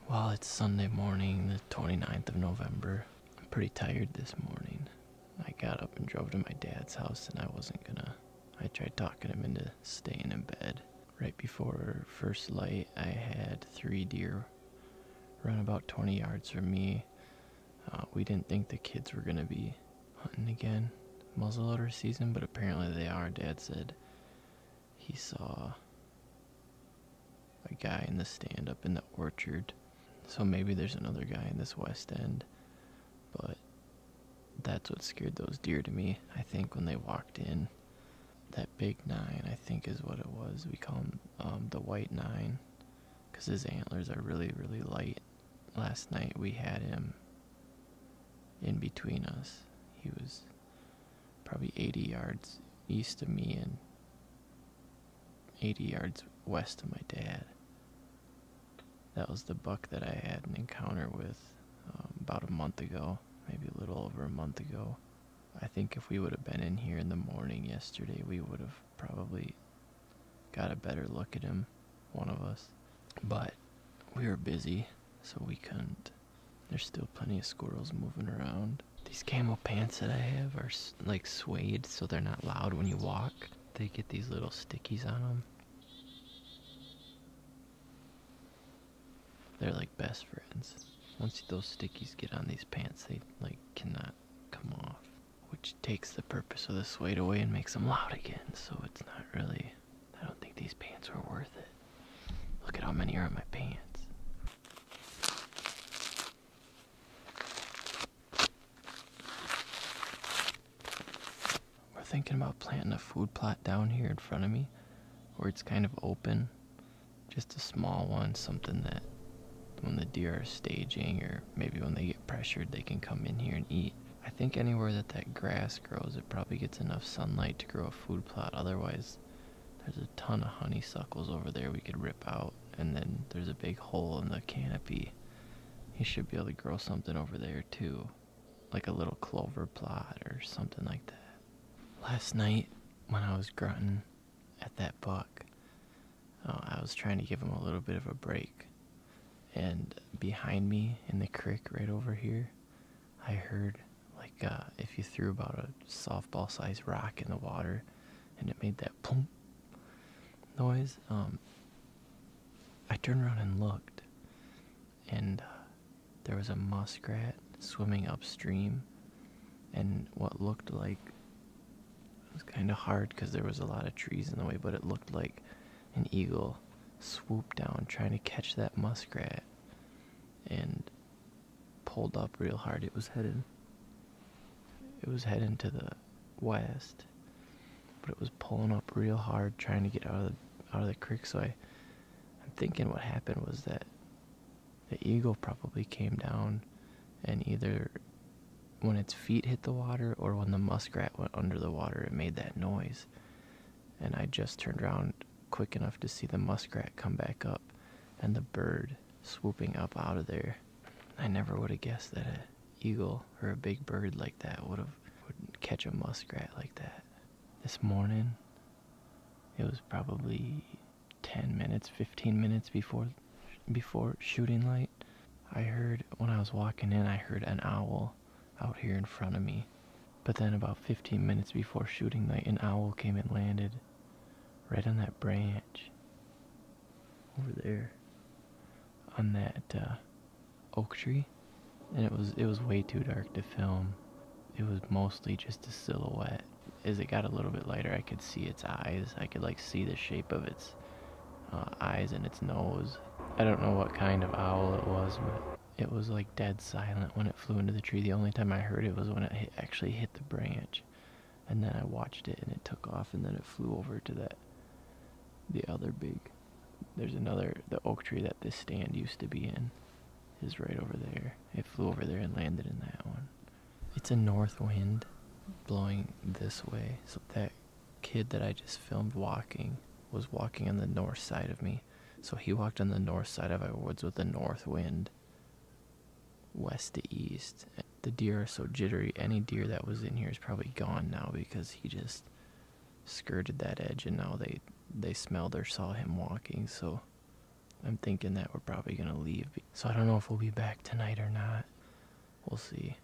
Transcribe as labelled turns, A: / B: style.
A: Well, it's Sunday morning, the 29th of November. I'm pretty tired this morning. I got up and drove to my dad's house, and I tried talking him into staying in bed. Right before first light, I had 3 deer run about 20 yards from me. We didn't think the kids were going to be hunting again muzzleloader season, but apparently they are. Dad said he saw a guy in the stand up in the orchard. So maybe there's another guy in this west end, but that's what scared those deer to me. I think when they walked in, that big 9, I think is what it was. We call him the white 9, because his antlers are really, really light. Last night we had him in between us. He was probably 80 yards east of me and 80 yards west of my dad. That was the buck that I had an encounter with about a month ago, maybe a little over a month ago. I think if we would have been in here in the morning yesterday, we would have probably got a better look at him, one of us. But we were busy, so we couldn't. There's still plenty of squirrels moving around. These camo pants that I have are like suede, so they're not loud when you walk. They get these little stickies on them. They're like best friends. Once those stickies get on these pants, they like cannot come off, which takes the purpose of the suede away and makes them loud again. So it's not really, I don't think these pants were worth it. Look at how many are on my pants. We're thinking about planting a food plot down here in front of me, where it's kind of open. Just a small one, something that when the deer are staging, or maybe when they get pressured, they can come in here and eat. I think anywhere that grass grows, it probably gets enough sunlight to grow a food plot. Otherwise, there's a ton of honeysuckles over there we could rip out, and then there's a big hole in the canopy. You should be able to grow something over there too, like a little clover plot or something like that. Last night, when I was grunting at that buck, I was trying to give him a little bit of a break. And behind me in the creek right over here, I heard like if you threw about a softball sized rock in the water and it made that plump noise. I turned around and looked, and there was a muskrat swimming upstream, and what looked like, it was kind of hard because there was a lot of trees in the way, but it looked like an eagle swooped down trying to catch that muskrat and pulled up real hard. It was heading to the west, but it was pulling up real hard trying to get out of the creek. So I'm thinking what happened was that the eagle probably came down, and either when its feet hit the water or when the muskrat went under the water, it made that noise. And I just turned around quick enough to see the muskrat come back up and the bird swooping up out of there. I never would have guessed that an eagle or a big bird like that would catch a muskrat like that. This morning, it was probably 10 minutes, 15 minutes before shooting light. When I was walking in, I heard an owl out here in front of me. But then about 15 minutes before shooting light, an owl came and landed right on that branch over there on that oak tree, and it was way too dark to film. It was mostly just a silhouette. As it got a little bit lighter, I could see its eyes. I could like see the shape of its eyes and its nose. I don't know what kind of owl it was, but it was like dead silent when it flew into the tree. The only time I heard it was when it actually hit the branch, and then I watched it and it took off, and then it flew over to the other big, the oak tree that this stand used to be in is right over there. It flew over there and landed in that one. It's a north wind blowing this way, so that kid that I just filmed was walking on the north side of me. So he walked on the north side of our woods with the north wind, west to east. The deer are so jittery. Any deer that was in here is probably gone now because he just skirted that edge, and now they smelled or saw him walking. So I'm thinking that we're probably going to leave. So I don't know if we'll be back tonight or not. We'll see.